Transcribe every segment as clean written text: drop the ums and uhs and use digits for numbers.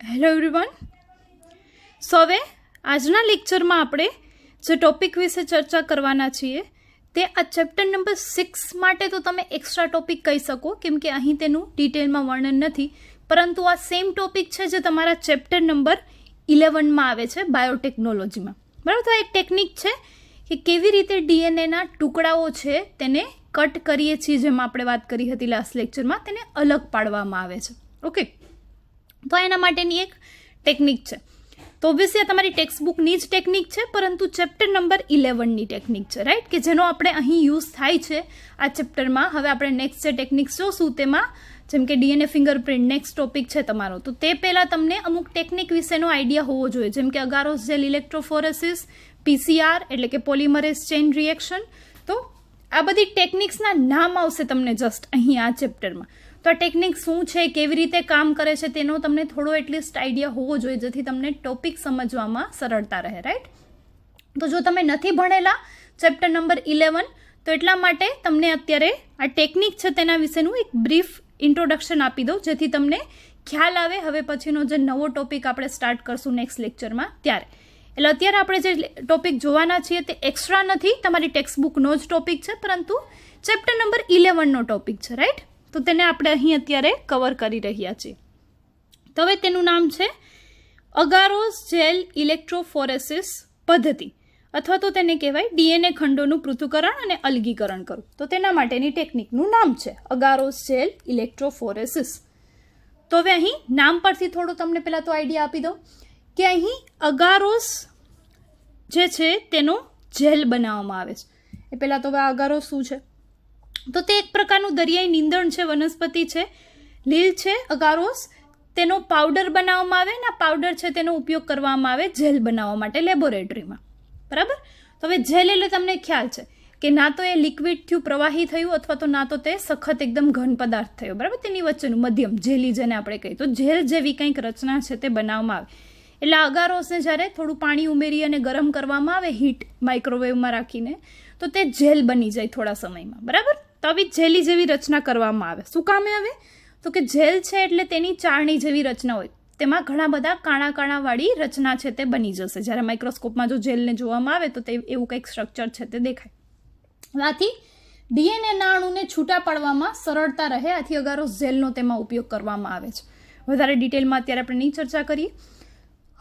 Hello everyone. સો હવે આજના લેક્ચરમાં આપણે જે ટોપિક વિશે ચર્ચા કરવાના છીએ તે આ ચેપ્ટર નંબર 6 માટે તો તમે એક્સ્ટ્રા ટોપિક કહી શકો, કેમ કે અહીં તેનું ડિટેલમાં વર્ણન નથી, પરંતુ આ સેમ ટોપિક છે જે તમારા ચેપ્ટર નંબર 11માં આવે છે બાયોટેકનોલોજીમાં. બરાબર, તો એક ટેકનિક છે કે કેવી રીતે ડીએનએના ટુકડાઓ છે તેને કટ કરીએ છીએ, જેમાં આપણે વાત કરી હતી લાસ્ટ લેક્ચરમાં, તેને અલગ પાડવામાં આવે છે. ઓકે, તો એના માટેની એક ટેકનિક છે. તો ઓબ્વિયસલી આ તમારી ટેક્સ્ટબુકની જ ટેકનિક છે, પરંતુ ચેપ્ટર નંબર 11ની ટેકનિક છે, રાઈટ, કે જેનો આપણે અહીં યુઝ થાય છે આ ચેપ્ટરમાં. હવે આપણે નેક્સ્ટ જે ટેકનિક્સ જોશું તેમાં, જેમ કે ડીએનએ ફિંગરપ્રિન્ટ નેક્સ્ટ ટોપિક છે તમારો, તો તે પહેલાં તમને અમુક ટેકનિક વિશેનો આઈડિયા હોવો જોઈએ, જેમ કે અગારોસ જેલ ઇલેક્ટ્રોફોરેસિસ, પીસીઆર એટલે કે પોલિમરેઝ ચેઇન રિએક્શન. તો આ બધી ટેકનિક્સના નામ આવશે તમને જસ્ટ અહીં આ ચેપ્ટરમાં. તો આ ટેકનિક શું છે, કેવી રીતે કામ કરે છે, તેનો તમને થોડો એટલીસ્ટ આઈડિયા હોવો જોઈએ, જેથી તમને ટોપિક સમજવામાં સરળતા રહે, રાઈટ. તો જો તમે નથી ભણેલા ચેપ્ટર નંબર 11, તો એટલા માટે તમને અત્યારે આ ટેકનિક છે તેના વિશેનું એક બ્રીફ ઇન્ટ્રોડક્શન આપી દઉં, જેથી તમને ખ્યાલ આવે હવે પછીનો જે નવો ટોપિક આપણે સ્ટાર્ટ કરશું નેક્સ્ટ લેક્ચરમાં ત્યારે. એટલે અત્યારે આપણે જે ટોપિક જોવાના છીએ તે એક્સ્ટ્રા નથી, તમારી ટેક્સ્ટબુકનો જ ટોપિક છે, પરંતુ ચેપ્ટર નંબર 11નો ટોપિક છે, રાઈટ. તો તેને આપણે અહીં અત્યારે કવર કરી રહ્યા છીએ. તો હવે તેનું નામ છે અગારોસ જેલ ઇલેક્ટ્રોફોરેસિસ પદ્ધતિ, અથવા તો તેને કહેવાય ડીએનએ ખંડોનું પૃથ્થકરણ અને અલગીકરણ કરવું. તો તેના માટેની ટેકનિકનું નામ છે અગારોસ જેલ ઇલેક્ટ્રોફોરેસિસ. તો હવે અહીં નામ પરથી થોડો તમને પહેલાં તો આઈડિયા આપી દઉં કે અહીં અગારોસ જે છે તેનો જેલ બનાવવામાં આવે છે. એ પહેલાં તો હવે અગારોસ શું છે, તો તે એક પ્રકારનું દરિયાઈ નીંદણ છે, વનસ્પતિ છે, લીલ છે અગારોસ. તેનો પાવડર બનાવવામાં આવે ને આ પાવડર છે તેનો ઉપયોગ કરવામાં આવે જેલ બનાવવા માટે લેબોરેટરીમાં. બરાબર. તો હવે જેલ એટલે તમને ખ્યાલ છે કે ના તો એ લિક્વિડ થયું, પ્રવાહી થયું, અથવા તો ના તો તે સખત એકદમ ઘન પદાર્થ થયો. બરાબર, તેની વચ્ચેનું મધ્યમ જેલી જેને આપણે કહીએ, તો જેલ જેવી કંઈક રચના છે તે બનાવવામાં આવે. એટલે અગારોસને જ્યારે થોડું પાણી ઉમેરી અને ગરમ કરવામાં આવે હીટ માઇક્રોવેવમાં રાખીને, તો તે જેલ બની જાય થોડા સમયમાં. બરાબર, તો આવી જેલી જેવી રચના કરવામાં આવે. શું કામે આવે, તો કે જેલ છે એટલે તેની ચાળણી જેવી રચના હોય, તેમાં ઘણા બધા કાણા કાણાવાળી રચના છે તે બની જશે. જ્યારે માઇક્રોસ્કોપમાં જો જેલને જોવામાં આવે તો તે એવું કંઈક સ્ટ્રક્ચર છે તે દેખાય. આથી ડીએનએના અણુને છૂટા પાડવામાં સરળતા રહે, આથી અગારોસ જેલનો તેમાં ઉપયોગ કરવામાં આવે છે. વધારે ડિટેલમાં અત્યારે આપણે નહીં ચર્ચા કરીએ.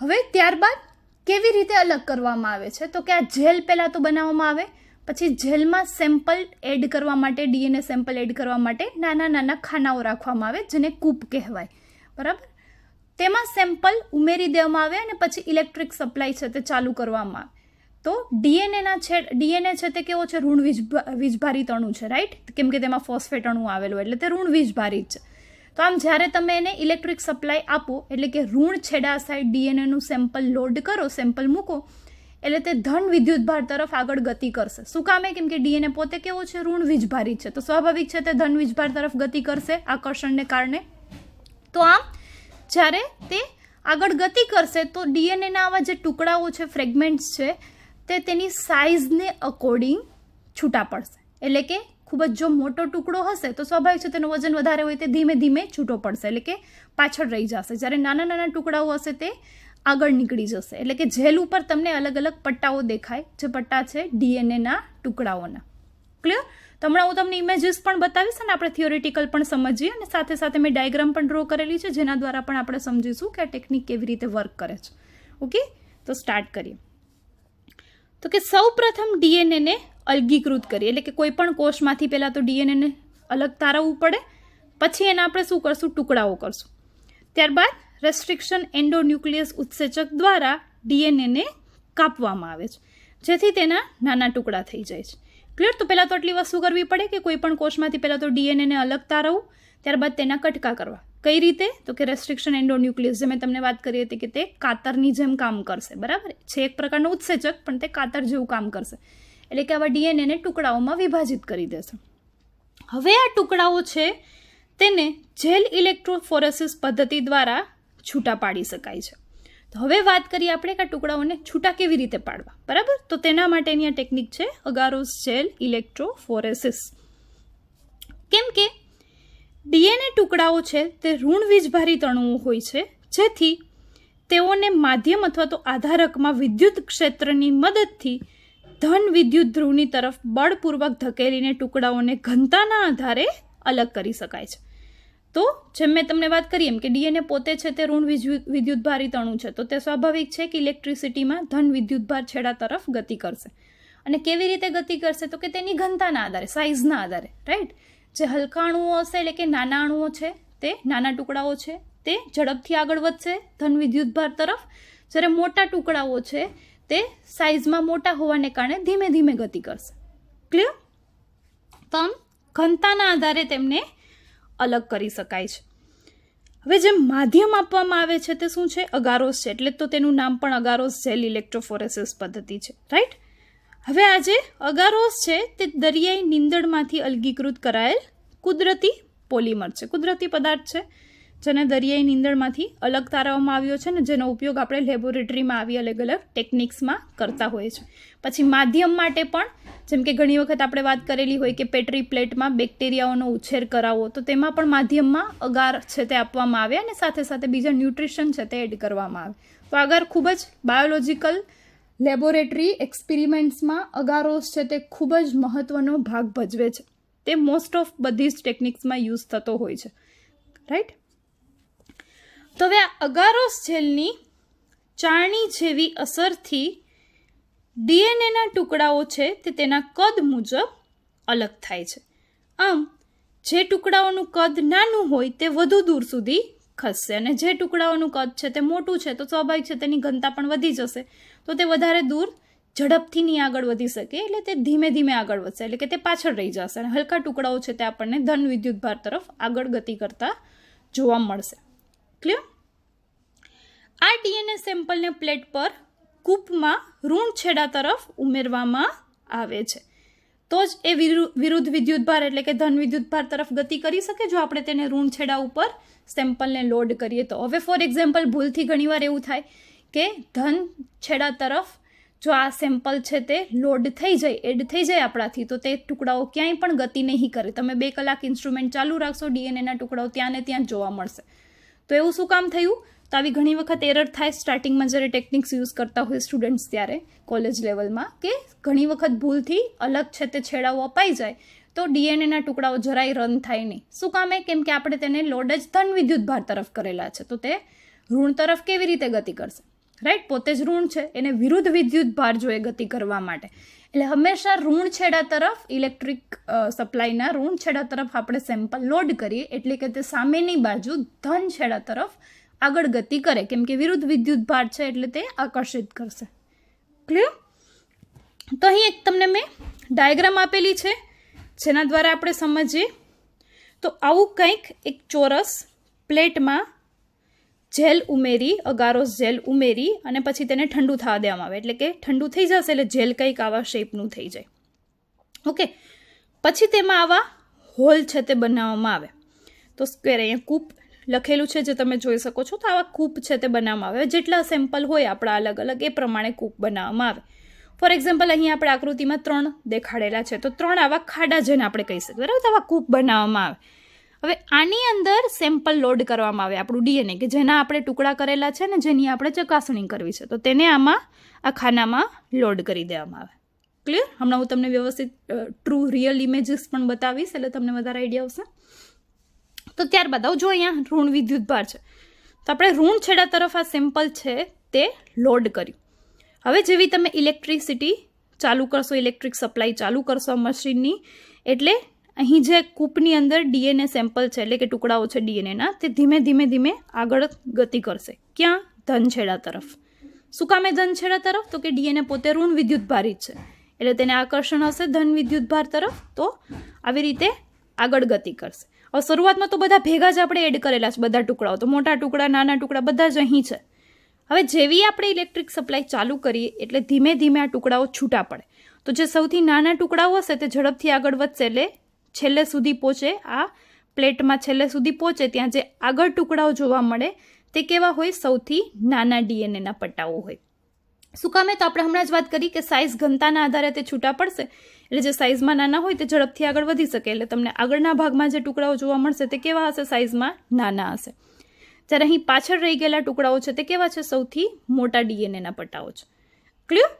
હવે ત્યારબાદ કેવી રીતે અલગ કરવામાં આવે છે, તો કે આ જેલ પહેલાં તો બનાવવામાં આવે, પછી જેલમાં સેમ્પલ એડ કરવા માટે, ડીએનએ સેમ્પલ એડ કરવા માટે નાના નાના ખાનાઓ રાખવામાં આવે, જેને કૂપ કહેવાય. બરાબર, તેમાં સેમ્પલ ઉમેરી દેવામાં આવે અને પછી ઇલેક્ટ્રિક સપ્લાય છે તે ચાલુ કરવામાં આવે. તો ડીએનએ છે તે કેવો છે, ઋણ વીજભારિત અણુ છે, રાઈટ, કેમ કે તેમાં ફોસ્ફેટ અણુ આવેલું એટલે તે ઋણ વીજભારિત છે. તો આમ જ્યારે તમે એને ઇલેક્ટ્રિક સપ્લાય આપો, એટલે કે ઋણ છેડા સાઈડ ડીએનએનું સેમ્પલ લોડ કરો, સેમ્પલ મૂકો, એટલે તે ધન વિદ્યુતભાર તરફ આગળ ગતિ કરશે. શું કામે, કેમ કે ડીએનએ પોતે કેવો છે, ઋણ વીજભારિત છે, તો સ્વાભાવિક છે તે ધન વીજભાર તરફ ગતિ કરશે આકર્ષણને કારણે. તો આમ જ્યારે તે આગળ ગતિ કરશે તો ડીએનએના આવા જે ટુકડાઓ છે, ફ્રેગમેન્ટ્સ છે, તે તેની સાઇઝને અકોર્ડિંગ છૂટા પડશે. એટલે કે ખૂબ જ જો મોટો ટુકડો હશે તો સ્વાભાવિક છે તેનું વજન વધારે હોય, તે ધીમે ધીમે છૂટો પડશે, એટલે કે પાછળ રહી જશે. જ્યારે નાના નાના ટુકડાઓ હશે તે આગળ નીકળી જશે. એટલે કે જેલ ઉપર તમને અલગ અલગ પટ્ટાઓ દેખાય, જે પટ્ટા છે ડીએનએના ટુકડાઓના. ક્લિયર? તો હમણાં હું તમને ઇમેજીસ પણ બતાવીશ અને આપણે થિયોરિટિકલ પણ સમજીએ, અને સાથે સાથે મેં ડાયાગ્રામ પણ ડ્રો કરેલી છે, જેના દ્વારા પણ આપણે સમજીશું કે આ ટેકનિક કેવી રીતે વર્ક કરે છે. ઓકે, તો સ્ટાર્ટ કરીએ. તો કે સૌ પ્રથમ ડીએનએને અલગીકૃત કરીએ, એટલે કે કોઈ પણ કોષમાંથી પહેલાં તો ડીએનએને અલગ તારવવું પડે, પછી એને આપણે શું કરશું, ટુકડાઓ કરશું. ત્યારબાદ રેસ્ટ્રિક્શન એન્ડોન્યુક્લિયસ ઉત્સેચક દ્વારા ડીએનએને કાપવામાં આવે છે, જેથી તેના નાના ટુકડા થઈ જાય છે. ક્લિયર? તો પહેલાં તો આટલી વસ્તુ કરવી પડે કે કોઈ પણ કોષમાંથી પહેલાં તો ડીએનએને અલગ તારવવું, ત્યારબાદ તેના કટકા કરવા. કઈ રીતે, તો કે રેસ્ટ્રિક્શન એન્ડોન્યુક્લિયસ, જે મેં તમને વાત કરી હતી કે તે કાતરની જેમ કામ કરશે. બરાબર છે, એક પ્રકારનો ઉત્સેચક, પણ તે કાતર જેવું કામ કરશે. એટલે કે આવા ડીએનએને ટુકડાઓમાં વિભાજિત કરી દેશે. હવે આ ટુકડાઓ છે તેને જેલ ઇલેક્ટ્રોફોરેસિસ પદ્ધતિ દ્વારા છૂટા પાડી શકાય છે. તો હવે વાત કરીએ આપણે કે આ ટુકડાઓને છૂટા કેવી રીતે પાડવા. બરાબર, તો તેના માટેની આ ટેકનિક છે અગારોસ જેલ ઇલેક્ટ્રોફોરેસિસ. કેમ કે ડીએનએ ટુકડાઓ છે તે ઋણ વીજભારિત અણુઓ હોય છે, જેથી તેઓને માધ્યમ અથવા તો આધારકમાં વિદ્યુત ક્ષેત્રની મદદથી ધન વિદ્યુત ધ્રુવની તરફ બળપૂર્વક ધકેલીને ટુકડાઓને ઘનતાના આધારે અલગ કરી શકાય છે. તો જેમ મેં તમને વાત કરી એમ કે ડીએનએ પોતે છે તે ઋણ વિદ્યુતભારિત અણુ છે, તો તે સ્વાભાવિક છે કે ઇલેક્ટ્રિસિટીમાં ધન વિદ્યુતભાર છેડા તરફ ગતિ કરશે. અને કેવી રીતે ગતિ કરશે તો કે તેની ઘનતાના આધારે, સાઇઝના આધારે, રાઈટ. જે હલકા અણુઓ હશે એટલે કે નાના અણુઓ છે, તે નાના ટુકડાઓ છે, તે ઝડપથી આગળ વધશે ધન વિદ્યુતભાર તરફ, જ્યારે મોટા ટુકડાઓ છે તે સાઇઝમાં મોટા હોવાને કારણે ધીમે ધીમે ગતિ કરશે. ક્લિયર? તો આમ ઘનતાના આધારે તેમને અલગ કરી શકાય છે. હવે જે માધ્યમ આપવામાં આવે છે તે શું છે? અગારોસ છે, એટલે તો તેનું નામ પણ અગારોસ જેલ ઇલેક્ટ્રોફોરેસિસ પદ્ધતિ છે, રાઈટ. હવે આ જે અગારોસ છે તે દરિયાઈ નીંદણમાંથી અલગીકૃત કરાયેલ કુદરતી પોલિમર છે, કુદરતી પદાર્થ છે, જેને દરિયાઈ નીંદણમાંથી અલગ તારવવામાં આવ્યો છે ને જેનો ઉપયોગ આપણે લેબોરેટરીમાં આવી અલગ અલગ ટેકનિક્સમાં કરતા હોઈએ છીએ. પછી માધ્યમ માટે પણ જેમ કે ઘણી વખત આપણે વાત કરેલી હોય કે પેટ્રી પ્લેટમાં બેક્ટેરિયાઓનો ઉછેર કરાવવો, તો તેમાં પણ માધ્યમમાં અગાર છે તે આપવામાં આવે અને સાથે સાથે બીજા ન્યુટ્રિશન છે તે એડ કરવામાં આવે. તો અગાર ખૂબ જ બાયોલોજિકલ લેબોરેટરી એક્સપેરિમેન્ટ્સમાં અગારોસ છે તે ખૂબ જ મહત્વનો ભાગ ભજવે છે. તે મોસ્ટ ઓફ બધી જ ટેકનિક્સમાં યુઝ થતો હોય છે, રાઈટ. તો હવે આ અગારોસ જેલની ચાળણી જેવી અસરથી ડીએનએના ટુકડાઓ છે તે તેના કદ મુજબ અલગ થાય છે. આમ જે ટુકડાઓનું કદ નાનું હોય તે વધુ દૂર સુધી ખસશે અને જે ટુકડાઓનું કદ છે તે મોટું છે તો સ્વાભાવિક છે તેની ઘનતા પણ વધી જશે, તો તે વધારે દૂર ઝડપથી નહીં આગળ વધી શકે, એટલે તે ધીમે ધીમે આગળ વધશે, એટલે કે તે પાછળ રહી જશે અને હલકા ટુકડાઓ છે તે આપણને ધન વિદ્યુતભાર તરફ આગળ ગતિ કરતા જોવા મળશે. ક્લિયર? આ ડીએનએ સેમ્પલને પ્લેટ પર કૂપમાં ઋણ છેડા તરફ ઉમેરવામાં આવે છે, તો જ એ વિરુદ્ધ વિદ્યુતભાર એટલે કે ધન વિદ્યુતભાર તરફ ગતિ કરી શકે જો આપણે તેને ઋણ છેડા ઉપર સેમ્પલને લોડ કરીએ તો. હવે ફોર એક્ઝામ્પલ ભૂલથી ઘણીવાર એવું થાય કે ધન છેડા તરફ જો આ સેમ્પલ છે તે લોડ થઈ જાય, એડ થઈ જાય આપણાથી, તો તે ટુકડાઓ ક્યાંય પણ ગતિ નહીં કરે. તમે 2 કલાક ઇન્સ્ટ્રુમેન્ટ ચાલુ રાખશો, ડીએનએના ટુકડાઓ ત્યાં ને ત્યાં જોવા મળશે. તો એવું શું કામ થયું? તો આવી ઘણી વખત એરર થાય સ્ટાર્ટિંગમાં જ્યારે ટેકનિક્સ યુઝ કરતા હોય સ્ટુડન્ટ્સ ત્યારે કોલેજ લેવલમાં, કે ઘણી વખત ભૂલથી અલગ છે તે છેડાઓ અપાઈ જાય તો ડીએનએના ટુકડાઓ જરાય રન થાય નહીં. શું કામે? કેમ કે આપણે તેને લોડ જ ધન વિદ્યુતભાર તરફ કરેલા છે, તો તે ઋણ તરફ કેવી રીતે ગતિ કરશે, રાઈટ. પોતે જ ઋણ છે, એને વિરુદ્ધ વિદ્યુતભાર જોઈએ ગતિ કરવા માટે, એટલે હંમેશા ઋણ છેડા તરફ ઇલેક્ટ્રિક સપ્લાયના ઋણ છેડા તરફ આપણે સેમ્પલ લોડ કરીએ એટલે કે તે સામેની બાજુ ધન છેડા તરફ આગળ ગતિ કરે, કેમ કે વિરુદ્ધ વિદ્યુતભાર છે એટલે તે આકર્ષિત કરશે. ક્લિયર? તો અહીં એક તમને મેં ડાયાગ્રામ આપેલી છે જેના દ્વારા આપણે સમજીએ. તો આવું કંઈક એક ચોરસ પ્લેટમાં જેલ ઉમેરી, અગારોસ જેલ ઉમેરી અને પછી તેને ઠંડુ થવા દેવામાં આવે, એટલે કે ઠંડુ થઈ જશે એટલે જેલ કંઈક આવા શેપનું થઈ જાય. ઓકે, પછી તેમાં આવા હોલ છે તે બનાવવામાં આવે. તો સ્ક્વેર અહીંયા કૂપ લખેલું છે જે તમે જોઈ શકો છો, તો આવા કૂપ છે તે બનાવવામાં આવે. જેટલા સેમ્પલ હોય આપણા અલગ અલગ એ પ્રમાણે કૂપ બનાવવામાં આવે. ફોર એક્ઝામ્પલ અહીં આપણે આકૃતિમાં 3 દેખાડેલા છે, તો 3 આવા ખાડા જેને આપણે કહી શકીએ, બરાબર. તો આવા કૂપ બનાવવામાં આવે. હવે આની અંદર સેમ્પલ લોડ કરવામાં આવે, આપણું ડીએનએ કે જેના આપણે ટુકડા કરેલા છે ને જેની આપણે ચકાસણી કરવી છે, તો તેને આમાં આ ખાનામાં લોડ કરી દેવામાં આવે. ક્લિયર? હમણાં હું તમને વ્યવસ્થિત ટ્રુ રિયલ ઇમેજીસ પણ બતાવીશ એટલે તમને વધારે આઈડિયા આવશે. તો ત્યારબાદ આવું જો અહીંયા ઋણ વિદ્યુતભાર છે, તો આપણે ઋણ છેડા તરફ આ સેમ્પલ છે તે લોડ કર્યું. હવે જેવી તમે ઇલેક્ટ્રિસિટી ચાલુ કરશો, ઇલેક્ટ્રિક સપ્લાય ચાલુ કરશો મશીનની, એટલે અહીં જે કૂપની અંદર ડીએનએ સેમ્પલ છે એટલે કે ટુકડાઓ છે ડીએનએના, તે ધીમે ધીમે ધીમે આગળ ગતિ કરશે. ક્યાં? ધન છેડા તરફ. શું કામે ધન છેડા તરફ? તો કે ડીએનએ પોતે ઋણ વિદ્યુતભારિત છે એટલે તેને આકર્ષણ હશે ધન વિદ્યુતભાર તરફ, તો આવી રીતે આગળ ગતિ કરશે. હવે શરૂઆતમાં તો બધા ભેગા જ આપણે એડ કરેલા છે, બધા ટુકડાઓ, તો મોટા ટુકડા નાના ટુકડા બધા જ અહીં છે. હવે જેવી આપણે ઇલેક્ટ્રિક સપ્લાય ચાલુ કરીએ એટલે ધીમે ધીમે આ ટુકડાઓ છૂટા પડે, તો જે સૌથી નાના ટુકડાઓ હશે તે ઝડપથી આગળ વધશે એટલે છેલ્લે સુધી પહોંચે, આ પ્લેટમાં છેલ્લે સુધી પહોંચે ત્યાં જે આગળ ટુકડાઓ જોવા મળે તે કેવા હોય? સૌથી નાના ડીએનએના પટ્ટાઓ હોય. શું કામે? તો આપણે હમણાં જ વાત કરી કે સાઇઝ ઘનતાના આધારે તે છૂટા પડશે, એટલે જે સાઇઝમાં નાના હોય તે ઝડપથી આગળ વધી શકે, એટલે તમને આગળના ભાગમાં જે ટુકડાઓ જોવા મળશે તે કેવા હશે? સાઇઝમાં નાના હશે. જ્યારે અહીં પાછળ રહી ગયેલા ટુકડાઓ છે તે કેવા છે? સૌથી મોટા ડીએનએના પટ્ટાઓ છે. ક્લિયર?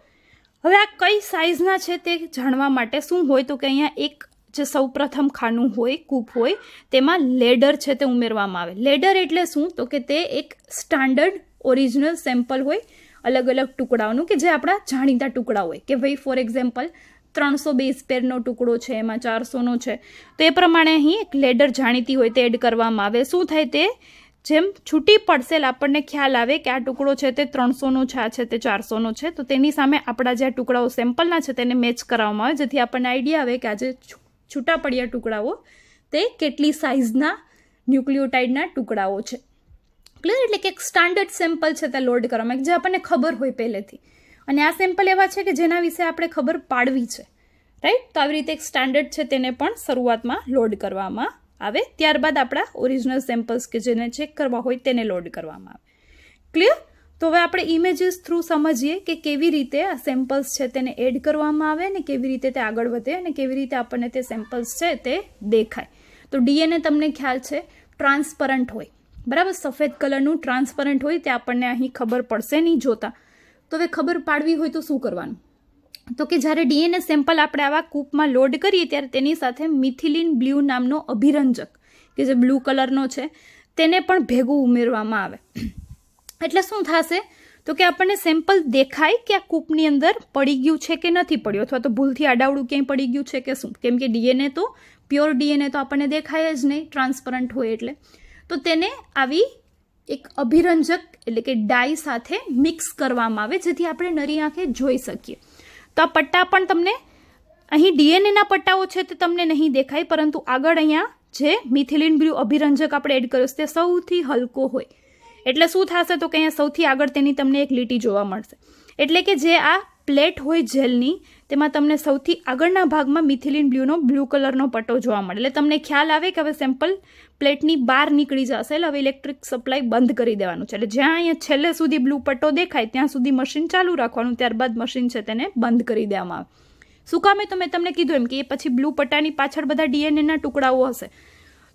હવે આ કઈ સાઇઝના છે તે જાણવા માટે શું હોય તો કે અહીંયા એક જે સૌપ્રથમ ખાનું હોય, કૂપ હોય, તેમાં લેડર છે તે ઉમેરવામાં આવે. લેડર એટલે શું તો કે તે એક સ્ટાન્ડર્ડ ઓરિજિનલ સેમ્પલ હોય અલગ અલગ ટુકડાઓનું કે જે આપણા જાણીતા ટુકડા હોય કે ભાઈ ફોર એક્ઝામ્પલ 300 બેઝ પેરનો ટુકડો છે, એમાં 400નો છે, તો એ પ્રમાણે અહીં એક લેડર જાણીતી હોય તે એડ કરવામાં આવે. શું થાય તે જેમ છૂટી પડશે આપણને ખ્યાલ આવે કે આ ટુકડો છે તે 300નો છે, આ છે તે 400નો છે, તો તેની સામે આપણા જે ટુકડાઓ સેમ્પલના છે તેને મેચ કરાવવામાં આવે જેથી આપણને આઈડિયા આવે કે આ જે છૂટા પડ્યા ટુકડાઓ તે કેટલી સાઇઝના ન્યુક્લિયોટાઇડના ટુકડાઓ છે. ક્લિયર? એટલે કે એક સ્ટાન્ડર્ડ સેમ્પલ છે તે લોડ કરવામાં જે આપણને ખબર હોય પહેલેથી, અને આ સેમ્પલ એવા છે કે જેના વિશે આપણે ખબર પાડવી છે, રાઈટ? તો આવી રીતે એક સ્ટાન્ડર્ડ છે તેને પણ શરૂઆતમાં લોડ કરવામાં આવે. ત્યારબાદ આપણા ઓરિજિનલ સેમ્પલ્સ કે જેને ચેક કરવા હોય તેને લોડ કરવામાં આવે. ક્લિયર? તો હવે આપણે ઇમેજીસ થ્રુ સમજીએ કે કેવી રીતે આ સેમ્પલ્સ છે તેને એડ કરવામાં આવે અને કેવી રીતે તે આગળ વધે અને કેવી રીતે આપણને તે સેમ્પલ્સ છે તે દેખાય. તો ડીએનએ તમને ખ્યાલ છે ટ્રાન્સપરન્ટ હોય, બરાબર? સફેદ કલરનું ટ્રાન્સપરન્ટ હોય તે આપણને અહીં ખબર પડશે નહીં જોતા. તો હવે ખબર પાડવી હોય તો શું કરવાનું? તો કે જ્યારે ડીએનએ સેમ્પલ આપણે આવા કૂપમાં લોડ કરીએ ત્યારે તેની સાથે મિથિલિન બ્લુ નામનો અભિરંજક કે જે બ્લુ કલરનો છે તેને પણ ભેગું ઉમેરવામાં આવે. એટલે શું થશે તો કે આપણને સેમ્પલ દેખાય કે આ કૂપની અંદર પડી ગયું છે કે નથી પડ્યું, અથવા તો ભૂલથી આડાવડું ક્યાંય પડી ગયું છે કે શું. કેમ કે ડીએનએ તો પ્યોર ડીએનએ તો આપણને દેખાય જ નહીં, ટ્રાન્સપરન્ટ હોય એટલે. તો તેને આવી એક અભિરંજક એટલે કે ડાઈ સાથે મિક્સ કરવામાં આવે જેથી આપણે નરી આંખે જોઈ શકીએ. તો આ પટ્ટા પણ તમને અહીં ડીએનએના પટ્ટાઓ છે તે તમને નહીં દેખાય, પરંતુ આગળ અહીંયા જે મિથિલિન બ્લુ અભિરંજક આપણે એડ કર્યો છે તે સૌથી હલકો હોય. એટલે શું થશે તો કે અહીંયા સૌથી આગળ તેની તમને એક લીટી જોવા મળશે. એટલે કે જે આ પ્લેટ હોય જેલની તેમાં તમને સૌથી આગળના ભાગમાં મિથિલિન બ્લુનો બ્લુ કલરનો પટ્ટો જોવા મળે. એટલે તમને ખ્યાલ આવે કે હવે સેમ્પલ પ્લેટની બહાર નીકળી જશે, એટલે હવે ઇલેક્ટ્રિક સપ્લાય બંધ કરી દેવાનું છે. એટલે જ્યાં અહીંયા છેલ્લે સુધી બ્લુ પટ્ટો દેખાય ત્યાં સુધી મશીન ચાલુ રાખવાનું, ત્યારબાદ મશીન છે તેને બંધ કરી દેવામાં આવે. શું કામે તો મેં તમને કીધું એમ કે એ પછી બ્લુ પટ્ટાની પાછળ બધા ડીએનએના ટુકડાઓ હશે.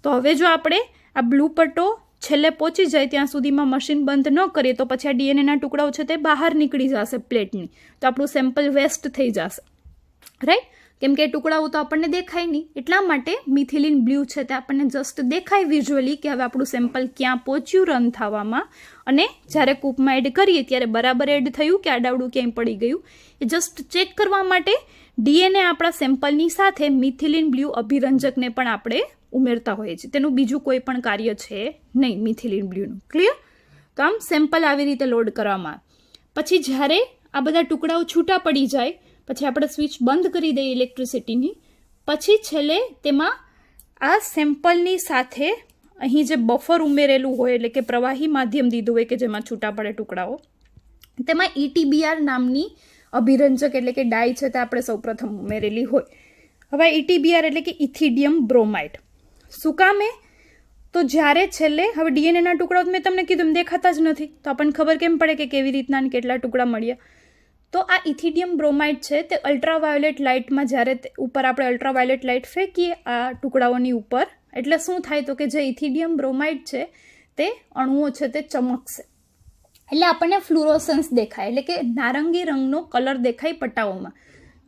તો હવે જો આપણે આ બ્લુ પટ્ટો છેલ્લે પહોંચી જાય ત્યાં સુધીમાં મશીન બંધ ન કરીએ તો પછી આ ડીએનએના ટુકડાઓ છે તે બહાર નીકળી જશે પ્લેટની, તો આપણું સેમ્પલ વેસ્ટ થઈ જશે, રાઈટ? કેમ કે ટુકડાઓ તો આપણને દેખાય નહીં, એટલા માટે મિથિલિન બ્લુ છે તે આપણને જસ્ટ દેખાય વિઝ્યુઅલી કે હવે આપણું સેમ્પલ ક્યાં પહોંચ્યું રન થવામાં, અને જ્યારે કૂપમાં એડ કરીએ ત્યારે બરાબર એડ થયું કે આડાવડું ક્યાંય પડી ગયું એ જસ્ટ ચેક કરવા માટે ડીએનએ આપણા સેમ્પલની સાથે મિથિલિન બ્લુ અભિરંજકને પણ આપણે ઉમેરતા હોઈએ છીએ. તેનું બીજું કોઈ પણ કાર્ય છે નહીં મિથિલિન બ્લુનું. ક્લિયર? તો આમ સેમ્પલ આવી રીતે લોડ કરવામાં આવે. પછી જ્યારે આ બધા ટુકડાઓ છૂટા પડી જાય પછી આપણે સ્વિચ બંધ કરી દઈએ ઇલેક્ટ્રિસિટીની, પછી છેલ્લે તેમાં આ સેમ્પલની સાથે અહીં જે બફર ઉમેરેલું હોય એટલે કે પ્રવાહી માધ્યમ દીધું હોય કે જેમાં છૂટા પડે ટુકડાઓ, તેમાં ETBR નામની અભિરંજક એટલે કે ડાઈ છે તે આપણે સૌપ્રથમ ઉમેરેલી હોય. હવે ETBR એટલે કે ઇથિડિયમ બ્રોમાઇડ. શું કામે? તો જ્યારે છેલ્લે હવે ડીએનએના ટુકડાઓ મેં તમને કીધું એમ દેખાતા જ નથી, તો આપણને ખબર કેમ પડે કે કેવી રીતના કેટલા ટુકડા મળ્યા? તો આ ઇથિડિયમ બ્રોમાઇડ છે તે અલ્ટ્રાવાયોલેટ લાઇટમાં જ્યારે ઉપર આપણે અલ્ટ્રાવાયોલેટ લાઇટ ફેંકીએ આ ટુકડાઓની ઉપર, એટલે શું થાય તો કે જે ઇથિડિયમ બ્રોમાઇડ છે તે અણુઓ છે તે ચમકશે, એટલે આપણને ફ્લુરોસન્સ દેખાય, એટલે કે નારંગી રંગનો કલર દેખાય પટ્ટાઓમાં.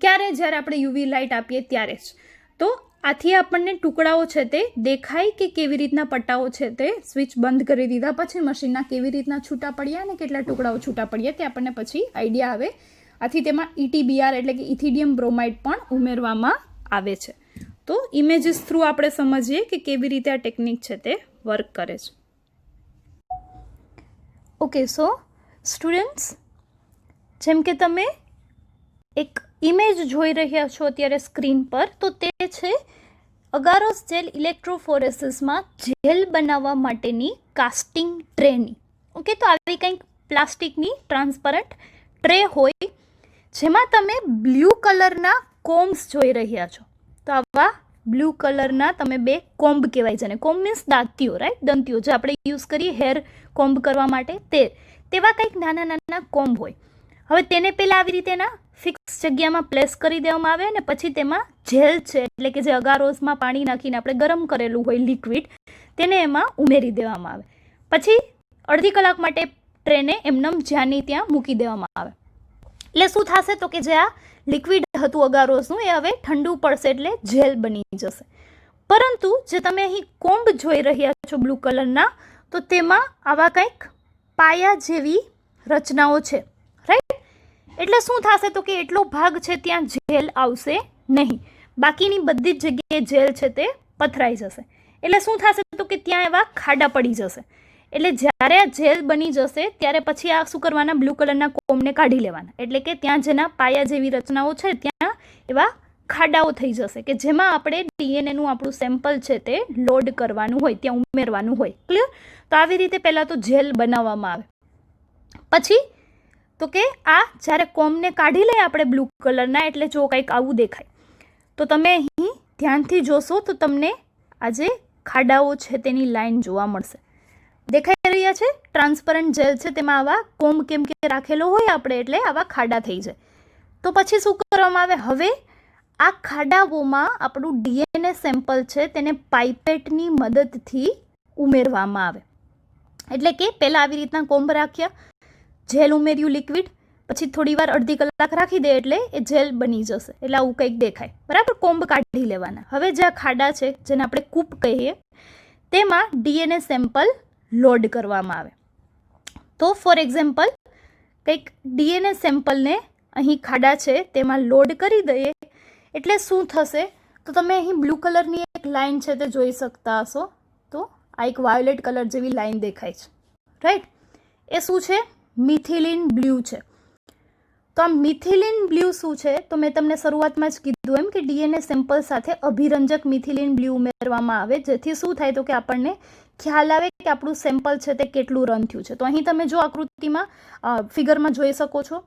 ક્યારે? જ્યારે આપણે યુવી લાઇટ આપીએ ત્યારે જ. તો આથી આપણને ટુકડાઓ છે તે દેખાય કે કેવી રીતના પટ્ટાઓ છે તે સ્વિચ બંધ કરી દીધા પછી મશીનના કેવી રીતના છૂટા પડ્યા અને કેટલા ટુકડાઓ છૂટા પડ્યા તે આપણને પછી આઈડિયા આવે. આથી તેમાં ETBR એટલે કે ઇથિડિયમ બ્રોમાઇડ પણ ઉમેરવામાં આવે છે. તો ઇમેજીસ થ્રુ આપણે સમજીએ કે કેવી રીતે આ ટેકનિક છે તે વર્ક કરે છે. ઓકે, સો સ્ટુડન્ટ્સ, જેમ કે તમે એક ઇમેજ જોઈ રહ્યા છો અત્યારે સ્ક્રીન પર, તો તે છે અગારોસ જેલ ઇલેક્ટ્રોફોરેસિસમાં જેલ બનાવવા માટેની કાસ્ટિંગ ટ્રેની. ઓકે, તો આવી કંઈક પ્લાસ્ટિકની ટ્રાન્સપરન્ટ ટ્રે હોય જેમાં તમે બ્લુ કલરના કોમ્બ્સ જોઈ રહ્યા છો. તો આવા બ્લુ કલરના તમે બે કોમ્બ કહેવાય છે, ને કોમ્બ મીન્સ દાંતીઓ, રાઈટ? દંતીઓ જે આપણે યુઝ કરીએ હેર કોમ્બ કરવા માટે, તેવા કંઈક નાના નાના કોમ્બ હોય. હવે તેને પહેલાં આવી રીતે એના ફિક્સ જગ્યામાં પ્લેસ કરી દેવામાં આવે અને પછી તેમાં જેલ છે એટલે કે જે અગારોસમાં પાણી નાખીને આપણે ગરમ કરેલું હોય લિક્વિડ તેને એમાં ઉમેરી દેવામાં આવે. પછી અડધી કલાક માટે ટ્રેને એમનેમ જ્યાંની ત્યાં મૂકી દેવામાં આવે. એટલે શું થશે તો કે જે આ લિક્વિડ હતું અગારોસનું એ હવે ઠંડુ પડશે એટલે જેલ બની જશે. પરંતુ જે તમે અહીં કોમ્બ જોઈ રહ્યા છો બ્લુ કલરના, તો તેમાં આવા કંઈક પાયા જેવી રચનાઓ છે, રાઈટ. એટલે શું થશે તો કે એટલો ભાગ છે ત્યાં જેલ આવશે નહીં, બાકીની બધી જ જગ્યાએ જેલ છે તે પથરાઈ જશે. એટલે શું થશે તો કે ત્યાં એવા ખાડા પડી જશે. એટલે જ્યારે આ જેલ બની જશે ત્યારે પછી આ શું કરવાના, બ્લુ કલરના કોમને કાઢી લેવાના. એટલે કે ત્યાં જેના પાયા જેવી રચનાઓ છે ત્યાં એવા ખાડાઓ થઈ જશે કે જેમાં આપણે ડીએનએનું આપણું સેમ્પલ છે તે લોડ કરવાનું હોય, ત્યાં ઉમેરવાનું હોય. ક્લિયર? તો આવી રીતે પહેલાં તો જેલ બનાવવામાં આવે. પછી તો કે આ જ્યારે કોમને કાઢી લઈએ આપણે બ્લુ કલરના, એટલે જો કંઈક આવું દેખાય. તો તમે અહીં ધ્યાનથી જોશો તો તમને આ જે ખાડાઓ છે તેની લાઈન જોવા મળશે. દેખાઈ રહ્યા છે? ટ્રાન્સપરન્ટ જેલ છે તેમાં આવા કોમ્બ કેમ કે રાખેલો હોય આપણે એટલે આવા ખાડા થઈ જાય. તો પછી શું કરવામાં આવે, હવે આ ખાડાઓમાં આપણું ડીએનએ સેમ્પલ છે તેને પાઇપેટની મદદથી ઉમેરવામાં આવે. એટલે કે પહેલાં આવી રીતના કોમ્બ રાખ્યા, જેલ ઉમેર્યું લિક્વિડ, પછી થોડી વાર અડધી કલાક રાખી દે એટલે એ જેલ બની જશે. એટલે આવું કંઈક દેખાય, બરાબર. કોમ્બ કાઢી લેવાના. હવે જે આ ખાડા છે જેને આપણે કૂપ કહીએ તેમાં ડીએનએ સેમ્પલ લોડ કરવામાં આવે. તો ફોર એક્ઝામ્પલ કંઈક ડીએનએ સેમ્પલને અહીં ખાડા છે તેમાં લોડ કરી દઈએ એટલે શું થશે તો તમે અહીં બ્લુ કલરની એક લાઇન છે તે જોઈ શકતા હશો. તો આ એક વાયોલેટ કલર જેવી લાઇન દેખાય છે, રાઈટ. એ શું છે? મિથિલિન બ્લુ છે. તો આ મિથિલિન બ્લુ શું છે તો મેં તમને શરૂઆતમાં જ કીધું એમ કે ડીએનએ સેમ્પલ સાથે અભિરંજક મિથિલિન બ્લુ ઉમેરવામાં આવે, જેથી શું થાય તો કે આપણને ખ્યાલ આવે કે આપણું સેમ્પલ છે તે કેટલું રન થયું છે. તો અહીં તમે જો આકૃતિમાં ફિગરમાં જોઈ શકો છો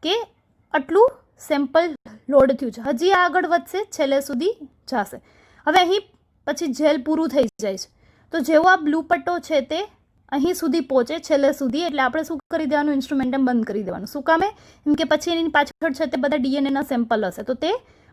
કે આટલું સેમ્પલ લોડ થયું છે. હજી આગળ વધશે, છેલ્લે સુધી જશે. હવે અહીં પછી જેલ પૂરું થઈ જાય છે. તો જેવો આ બ્લુ પટ્ટો છે તે અહીં સુધી પહોંચે છેલ્લે સુધી, એટલે આપણે શું કરી દેવાનું, ઇન્સ્ટ્રુમેન્ટ બંધ કરી દેવાનું. શું કામે? એમ કે પછી એની પાછળ છે તે બધા ડીએનએના સેમ્પલ હશે તો તે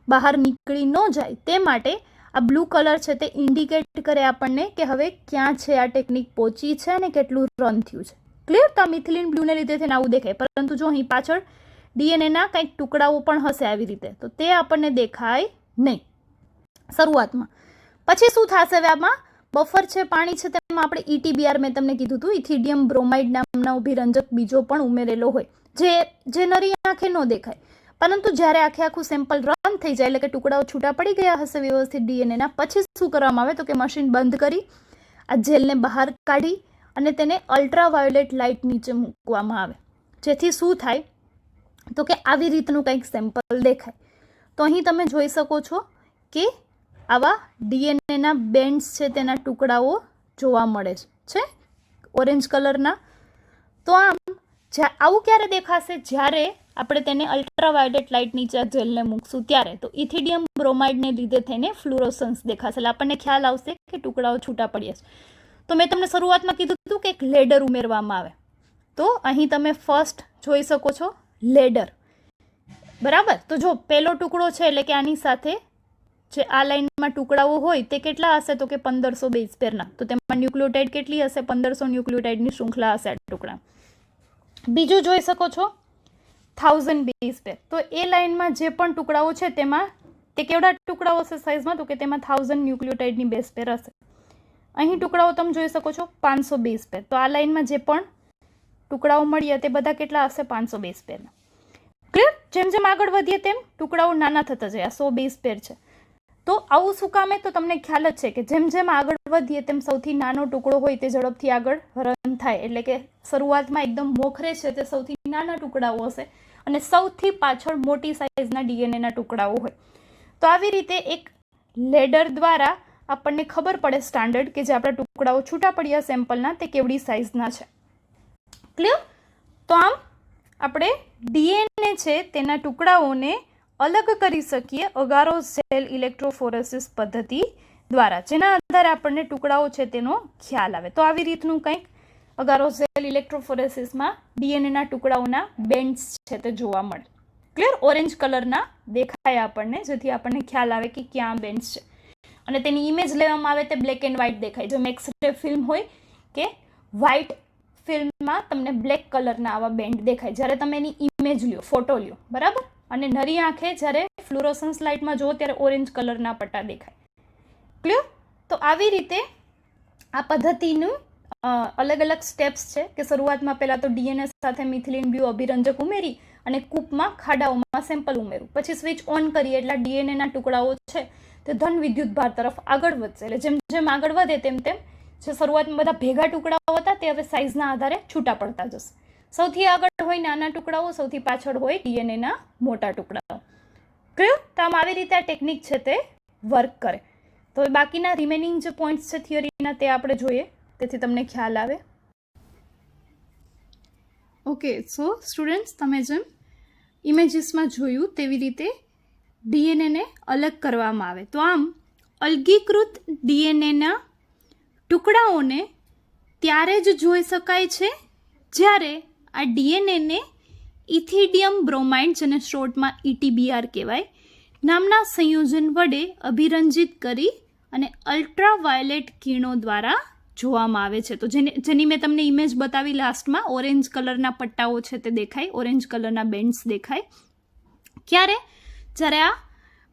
બહાર નીકળી ન જાય. તે માટે આ બ્લુ કલર છે તે ઇન્ડિકેટ કરે આપણને કે હવે ક્યાં છે આ ટેકનિક પહોંચી છે અને કેટલું રન થયું છે. ક્લિયર? તો આ મિથિલિન બ્લુને લીધે થઈને આવું દેખાય. પરંતુ જો અહીં પાછળ ડીએનએના કંઈક ટુકડાઓ પણ હશે આવી રીતે, તો તે આપણને દેખાય નહીં શરૂઆતમાં. પછી શું થશે? હવે આમાં બફર છે, પાણી છે, તેમાં આપણે ETBR મેં તમને કીધું હતું, ઇથિડિયમ બ્રોમાઇડ નામના અભિરંજક બીજો પણ ઉમેરેલો હોય જે નરી આંખે ન દેખાય. પરંતુ જ્યારે આખું સેમ્પલ રન થઈ જાય એટલે કે ટુકડાઓ છૂટા પડી ગયા હશે વ્યવસ્થિત ડીએનએના, પછી શું કરવામાં આવે તો કે મશીન બંધ કરી આ જેલને બહાર કાઢી અને તેને અલ્ટ્રાવાયોલેટ લાઇટ નીચે મૂકવામાં આવે, જેથી શું થાય તો કે આવી રીતનું કંઈક સેમ્પલ દેખાય. તો અહીં તમે જોઈ શકો છો કે આવા ડીએનએના બેન્ડ્સ છે તેના ટુકડાઓ જોવા મળે છે ઓરેન્જ કલરના. તો આમ આવું ક્યારે દેખાશે? જ્યારે આપણે તેને અલ્ટ્રાવાયોલેટ લાઇટ નીચે જેલને મૂકશું ત્યારે. તો ઇથિડિયમ બ્રોમાઇડને લીધે થઈને ફ્લુરોસન્સ દેખાશે, એટલે આપણને ખ્યાલ આવશે કે ટુકડાઓ છૂટા પડ્યા છે. તો મેં તમને શરૂઆતમાં કીધું હતું કે એક લેડર ઉમેરવામાં આવે. તો અહીં તમે ફર્સ્ટ જોઈ શકો છો લેડર, બરાબર. તો જો પહેલો ટુકડો છે એટલે કે આની સાથે જે આ લાઇનમાં ટુકડાઓ હોય તે કેટલા હશે તો કે 1500 બેઝ પેરના. તો તેમાં ન્યુક્લિયોટાઇડ કેટલી હશે? 1500 ન્યુક્લિયોટાઇડની શૃંખલા હશે આ ટુકડા. બીજું જોઈ શકો છો 1000 બેઝ પેર. તો એ લાઇનમાં જે પણ ટુકડાઓ છે તેમાં તે કેવડા ટુકડાઓ હશે સાઇઝમાં તો કે તેમાં 1000 ન્યુક્લિયોટાઇડની બેઝ પેર હશે. અહીં ટુકડાઓ તમે જોઈ શકો છો 500 બેઝ પેર. તો આ લાઇનમાં જે પણ ટુકડાઓ મળ્યા તે બધા કેટલા હશે? 500 બેઝ પેરના. ક્લિયર? જેમ જેમ આગળ વધીએ તેમ ટુકડાઓ નાના થતા જાય. 100 બેઝ પેર છે. તો આવું શું કામે? તો તમને ખ્યાલ જ છે કે જેમ જેમ આગળ વધીએ તેમ સૌથી નાનો ટુકડો હોય તે ઝડપથી આગળ રન થાય. એટલે કે શરૂઆતમાં એકદમ મોખરે છે તે સૌથી નાના ટુકડાઓ હશે અને સૌથી પાછળ મોટી સાઇઝના ડીએનએના ટુકડાઓ હોય. તો આવી રીતે એક લેડર દ્વારા આપણને ખબર પડે સ્ટાન્ડર્ડ કે જે આપણા ટુકડાઓ છૂટા પડ્યા સેમ્પલના તે કેવડી સાઇઝના છે. ક્લિયર? તો આમ આપણે ડીએનએ છે તેના ટુકડાઓને અલગ કરી શકીએ અગારોસ જેલ ઇલેક્ટ્રોફોરેસિસ પદ્ધતિ દ્વારા, જેના આધારે આપણને ટુકડાઓ છે તેનો ખ્યાલ આવે. તો આવી રીતનું કંઈક અગારોસ જેલ ઇલેક્ટ્રોફોરેસિસમાં ડીએનએના ટુકડાઓના બેન્ડ્સ છે તે જોવા મળે. ક્લિયર? ઓરેન્જ કલરના દેખાય આપણને, જેથી આપણને ખ્યાલ આવે કે ક્યાં બેન્ડ્સ છે. અને તેની ઇમેજ લેવામાં આવે તે બ્લેક એન્ડ વ્હાઇટ દેખાય. જેમ એક્સરે ફિલ્મ હોય કે વ્હાઇટ ફિલ્મમાં તમને બ્લેક કલરના આવા બેન્ડ દેખાય જ્યારે તમે એની ઇમેજ લ્યો, ફોટો લ્યો, બરાબર. અને નરી આંખે જ્યારે ફ્લુરોસન્સ લાઇટમાં જુઓ ત્યારે ઓરેન્જ કલરના પટ્ટા દેખાય. ક્લિયર? તો આવી રીતે આ પદ્ધતિનું અલગ અલગ સ્ટેપ્સ છે કે શરૂઆતમાં પહેલાં તો ડીએનએ સાથે મિથિલિન બ્લુ અભિરંજક ઉમેરી અને કૂપમાં ખાડાઓમાં સેમ્પલ ઉમેરું, પછી સ્વિચ ઓન કરીએ એટલે ડીએનએના ટુકડાઓ છે તે ધન વિદ્યુત ભાર તરફ આગળ વધશે. એટલે જેમ જેમ આગળ વધે તેમ તેમ જે શરૂઆતમાં બધા ભેગા ટુકડાઓ હતા તે હવે સાઇઝના આધારે છૂટા પડતા જશે. સૌથી આગળ હોય નાના ટુકડાઓ, સૌથી પાછળ હોય ડીએનએના મોટા ટુકડાઓ. ક્લિયર? તો આમ આવી રીતે આ ટેકનિક છે તે વર્ક કરે. તો હવે બાકીના રિમેનિંગ જે પોઈન્ટ્સ છે થિયરીના તે આપણે જોઈએ, તેથી તમને ખ્યાલ આવે. ઓકે, સો સ્ટુડન્ટ્સ, તમે જેમ ઇમેજીસમાં જોયું તેવી રીતે ડીએનએને અલગ કરવામાં આવે. તો આમ અલગીકૃત ડીએનએના ટુકડાઓને ત્યારે જ જોઈ શકાય છે જ્યારે આ ડીએનએને ઇથિડિયમ બ્રોમાઇડ, જેને શોર્ટમાં ETBR કહેવાય, નામના સંયોજન વડે અભિરંજિત કરી અને અલ્ટ્રાવાયોલેટ કિરણો દ્વારા જોવામાં આવે છે. તો જેની મેં તમને ઇમેજ બતાવી લાસ્ટમાં, ઓરેન્જ કલરના પટ્ટાઓ છે તે દેખાય, ઓરેન્જ કલરના બેન્ડ્સ દેખાય. ક્યારે? જ્યારે આ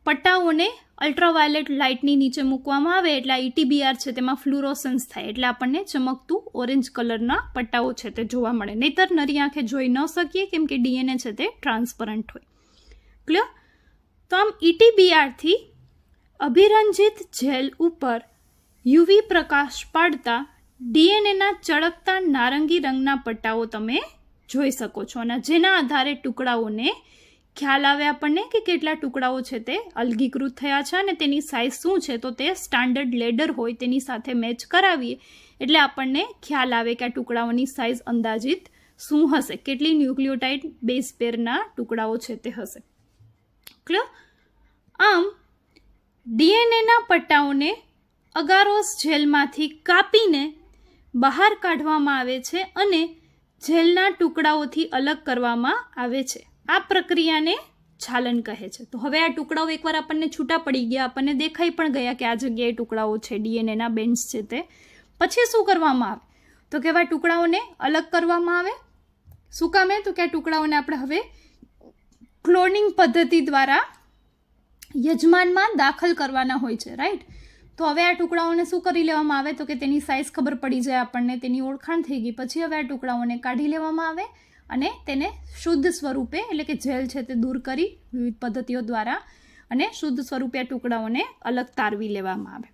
પટ્ટાઓને અલ્ટ્રાવાયોલેટ લાઇટની નીચે મૂકવામાં આવે એટલે આ ETBR છે તેમાં ફ્લુરોસન્સ થાય એટલે આપણને ચમકતું ઓરેન્જ કલરના પટ્ટાઓ છે તે જોવા મળે. નહીંતર નરી આંખે જોઈ ન શકીએ કેમ કે ડીએનએ છે તે ટ્રાન્સપરન્ટ હોય. ક્લિયર? તો આમ ETBR થી અભિરંજિત જેલ ઉપર યુવી પ્રકાશ પાડતા ડીએનએના ચળકતા નારંગી રંગના પટ્ટાઓ તમે જોઈ શકો છો અને જેના આધારે ટુકડાઓને ખ્યાલ આવે આપણને કે કેટલા ટુકડાઓ છે તે અલગીકૃત થયા છે અને તેની સાઇઝ શું છે. તો તે સ્ટાન્ડર્ડ લેડર હોય તેની સાથે મેચ કરાવીએ એટલે આપણને ખ્યાલ આવે કે આ ટુકડાઓની સાઇઝ અંદાજિત શું હશે, કેટલી ન્યુક્લિયોટાઇડ બેઝ પેરના ટુકડાઓ છે તે હશે. ક્લિયર? આમ ડીએનએના પટ્ટાઓને અગારોસ જેલમાંથી કાપીને બહાર કાઢવામાં આવે છે અને જેલના ટુકડાઓથી અલગ કરવામાં આવે છે. આ પ્રક્રિયાને છાલન કહે છે. તો હવે આ ટુકડાઓ એકવાર આપણને છૂટા પડી ગયા, આપણને દેખાઈ પણ ગયા કે આ જગ્યાએ ટુકડાઓ છે, ડીએનએના બેન્ડ્સ છે તે. પછી શું કરવામાં આવે? તો કે આ ટુકડાઓને અલગ કરવામાં આવે. શું કામે? તો કે આ ટુકડાઓને આપણે હવે ક્લોનિંગ પદ્ધતિ દ્વારા યજમાનમાં દાખલ કરવાના હોય છે, રાઈટ? તો હવે આ ટુકડાઓને શું કરી લેવામાં આવે? તો કે તેની સાઇઝ ખબર પડી જાય આપણને, તેની ઓળખાણ થઈ ગઈ. પછી હવે આ ટુકડાઓને કાઢી લેવામાં આવે અને તેને શુદ્ધ સ્વરૂપે, એટલે કે જેલ છે તે દૂર કરી વિવિધ પદ્ધતિઓ દ્વારા અને શુદ્ધ સ્વરૂપે આ ટુકડાઓને અલગ તારવી લેવામાં આવે.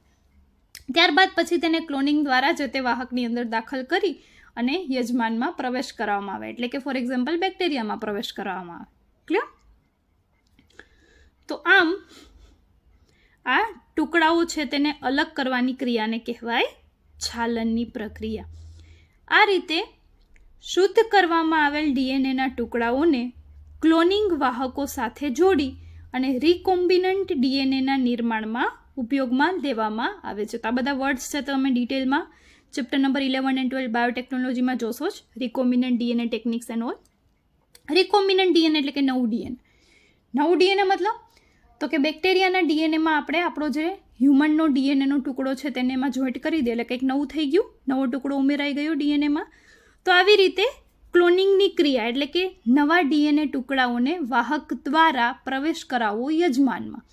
ત્યારબાદ પછી તેને ક્લોનિંગ દ્વારા જે તે વાહકની અંદર દાખલ કરી અને યજમાનમાં પ્રવેશ કરવામાં આવે, એટલે કે ફોર એક્ઝામ્પલ બેક્ટેરિયામાં પ્રવેશ કરવામાં આવે. ક્લિયર? તો આમ આ ટુકડાઓ છે તેને અલગ કરવાની ક્રિયાને કહેવાય છાલનની પ્રક્રિયા. આ રીતે શુદ્ધ કરવામાં આવેલ ડીએનએના ટુકડાઓને ક્લોનિંગ વાહકો સાથે જોડી અને રિકોમ્બિનન્ટ ડીએનએના નિર્માણમાં ઉપયોગમાં લેવામાં આવે છે. તો આ બધા વર્ડ્સ છે તો તમે ડિટેલમાં ચેપ્ટર નંબર 11 અને 12 બાયોટેકનોલોજીમાં જોશો જ. Recombinant DNA techniques and all. Recombinant DNA એટલે કે નવું ડીએનએ. નવું ડીએનએ મતલબ તો કે બેક્ટેરિયાના ડીએનએમાં આપણે આપણો જે હ્યુમનનો ડીએનએનો ટુકડો છે તેને એમાં જોઈન્ટ કરી દે એટલે કંઈક નવું થઈ ગયું, નવો ટુકડો ઉમેરાઈ ગયો ડીએનએમાં. તો આવી રીતે ક્લોનિંગની ક્રિયા એટલે કે નવા ડીએનએ ટુકડાઓને વાહક દ્વારા પ્રવેશ કરાવવો યજમાનમાં,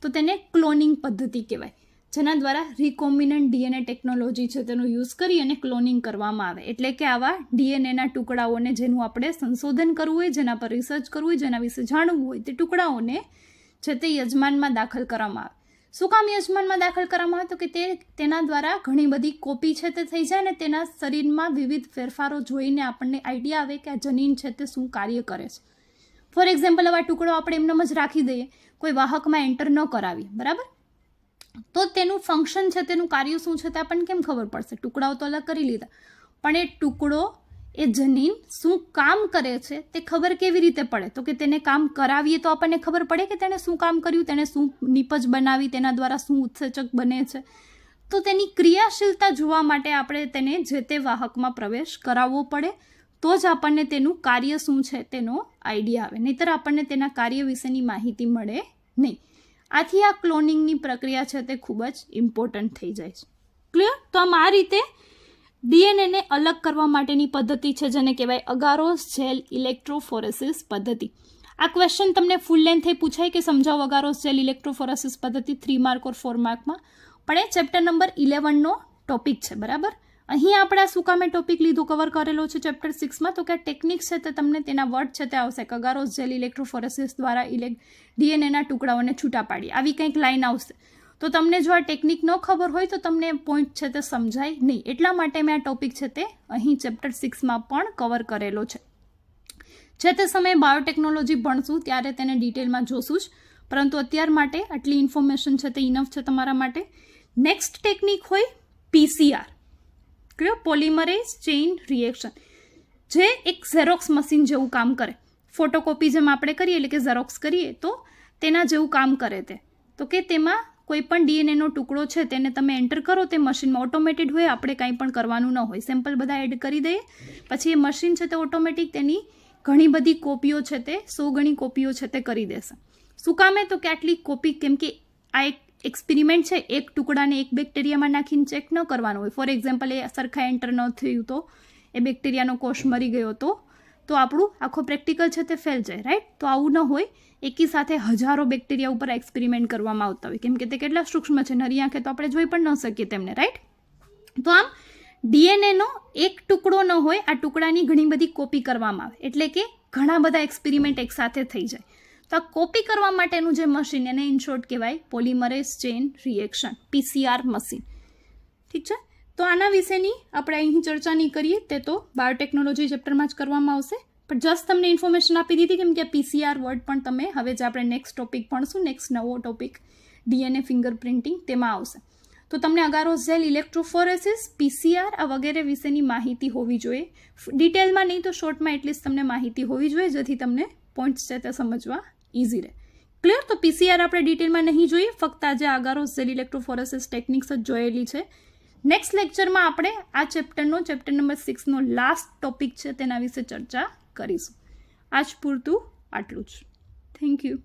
તો તેને ક્લોનિંગ પદ્ધતિ કહેવાય, જેના દ્વારા રિકોમ્બિનન્ટ ડીએનએ ટેકનોલોજી છે તેનો યુઝ કરી અને ક્લોનિંગ કરવામાં આવે. એટલે કે આવા ડીએનએના ટુકડાઓને જેનું આપણે સંશોધન કરવું હોય, જેના પર રિસર્ચ કરવું હોય, જેના વિશે જાણવું હોય તે ટુકડાઓને છે તે યજમાનમાં દાખલ કરવામાં આવે. શું કામ યજમાનમાં દાખલ કરવામાં આવે? તો કે તેના દ્વારા ઘણી બધી કોપી છે તે થઈ જાય ને તેના શરીરમાં વિવિધ ફેરફારો જોઈને આપણને આઈડિયા આવે કે આ જનીન છે તે શું કાર્ય કરે છે. ફોર એક્ઝામ્પલ આવા ટુકડો આપણે એમનેમ જ રાખી દઈએ, કોઈ વાહકમાં એન્ટર ન કરાવીએ, બરાબર? તો તેનું ફંક્શન છે, તેનું કાર્ય શું છે તે આપણને કેમ ખબર પડશે? ટુકડાઓ તો અલગ કરી લીધા, પણ એ ટુકડો, એ જનીન શું કામ કરે છે તે ખબર કેવી રીતે પડે? તો કે તેને કામ કરાવીએ તો આપણને ખબર પડે કે તેણે શું કામ કર્યું, તેણે શું નિપજ બનાવી, તેના દ્વારા શું ઉત્સેચક બને છે. તો તેની ક્રિયાશીલતા જોવા માટે આપણે તેને જે તે વાહકમાં પ્રવેશ કરાવવો પડે, તો જ આપણને તેનું કાર્ય શું છે તેનો આઈડિયા આવે, નહીંતર આપણને તેના કાર્ય વિશેની માહિતી મળે નહીં. આથી આ ક્લોનિંગની પ્રક્રિયા છે તે ખૂબ જ ઇમ્પોર્ટન્ટ થઈ જાય છે. ક્લિયર? તો આમ આ રીતે ડીએનએને અલગ કરવા માટેની પદ્ધતિ છે જેને કહેવાય અગારોસ જેલ ઇલેક્ટ્રોફોરેસિસ પદ્ધતિ. આ ક્વેશ્ચન તમને ફૂલ લેન્થ પૂછાય કે સમજાવો અગારોસ જેલ ઇલેક્ટ્રોફોરેસિસ પદ્ધતિ 3 માર્ક ઓર 4 માર્કમાં, પણ એ ચેપ્ટર નંબર 11નો ટોપિક છે, બરાબર. અહીં આપણે આ શું કામે ટોપિક લીધો કવર કરેલો છે ચેપ્ટર 6માં, તો કે આ ટેકનિક છે તે તમને તેના વર્ડ છે તે આવશે. અગારોસ જેલ ઇલેક્ટ્રોફોરેસિસ દ્વારા ડીએનએના ટુકડાઓને છૂટા પાડી, આવી કંઈક લાઈન આવશે. તો તમને જો આ ટેકનિક ન ખબર હોય તો તમને પોઈન્ટ છે તે સમજાય નહીં, એટલા માટે મેં આ ટોપિક છે તે અહીં ચેપ્ટર 6માં પણ કવર કરેલો છે. જે તે સમયે બાયોટેકનોલોજી ભણશું ત્યારે તેને ડિટેલમાં જોશું જ, પરંતુ અત્યાર માટે આટલી ઇન્ફોર્મેશન છે તે ઇનફ છે તમારા માટે. નેક્સ્ટ ટેકનિક હોય પીસીઆર, કયો? પોલિમરેઝ ચેઇન રિએક્શન, જે એક ઝેરોક્સ મશીન જેવું કામ કરે. ફોટોકોપી જેમ આપણે કરીએ એટલે કે ઝેરોક્સ કરીએ તો તેના જેવું કામ કરે તે. તો કે તેમાં કોઈ પણ ડીએનએનો ટુકડો છે તેને તમે એન્ટર કરો, તે મશીનમાં ઓટોમેટેડ હોય, આપણે કાંઈ પણ કરવાનું ન હોય. સેમ્પલ બધા એડ કરી દઈએ, પછી એ મશીન છે તે ઓટોમેટિક તેની ઘણી બધી કોપીઓ છે તે 100 ગણી કોપીઓ છે તે કરી દેશે. શું કામે? તો કે આટલી કોપી, કેમ કે આ એક એક્સપેરિમેન્ટ છે, એક ટુકડાને એક બેક્ટેરિયામાં નાખીને ચેક ન કરવાનું હોય. ફોર એક્ઝામ્પલ એ સરખા એન્ટર ન થયું તો એ બેક્ટેરિયાનો કોષ મરી ગયો તો આપણું આખો પ્રેક્ટિકલ છે તે ફેલ જાય, રાઈટ. તો આવું ન હોય, એકી સાથે હજારો બેક્ટેરિયા ઉપર એક્સપેરિમેન્ટ કરવામાં આવતા હોય, કેમ કે તે કેટલા સૂક્ષ્મ છે, નરી આંખે તો આપણે જોઈ પણ ન શકીએ તેમને, રાઈટ. તો આમ ડીએનએનો એક ટુકડો ન હોય, આ ટુકડાની ઘણી બધી કોપી કરવામાં આવે, એટલે કે ઘણા બધા એક્સપેરિમેન્ટ એકસાથે થઈ જાય. તો આ કોપી કરવા માટેનું જે મશીન એને ઇન શોર્ટ કહેવાય polymerase chain reaction, PCR machine. ઠીક છે. તો આના વિશેની આપણે અહીં ચર્ચા નહીં કરીએ, તે તો બાયોટેકનોલોજી ચેપ્ટરમાં જ કરવામાં આવશે, પણ જસ્ટ તમને ઇન્ફોર્મેશન આપી દીધી, કેમ કે પીસીઆર વર્ડ પણ તમે હવે જે આપણે નેક્સ્ટ ટોપિક ભણશું, નેક્સ્ટ નવો ટોપિક ડીએનએ ફિંગરપ્રિન્ટિંગ, તેમાં આવશે. તો તમને અગારોસ જેલ ઇલેક્ટ્રોફોરેસિસ, પીસીઆર આ વગેરે વિશેની માહિતી હોવી જોઈએ. ડિટેલમાં નહીં તો શોર્ટમાં એટલીસ્ટ તમને માહિતી હોવી જોઈએ, જેથી તમને પોઈન્ટ્સ છે તે સમજવા ઇઝી રહે. ક્લિયર? તો પીસીઆર આપણે ડિટેલમાં નહીં જોઈએ, ફક્ત આજે અગારોસ જેલ ઇલેક્ટ્રોફોરેસિસ ટેકનિક્સ જ જોયેલી છે. નેક્સ્ટ લેક્ચરમાં આપણે આ ચેપ્ટર નંબર 6નો લાસ્ટ ટોપિક છે તેના વિશે ચર્ચા કરીશું. આજ પૂરતું આટલું જ. Thank you.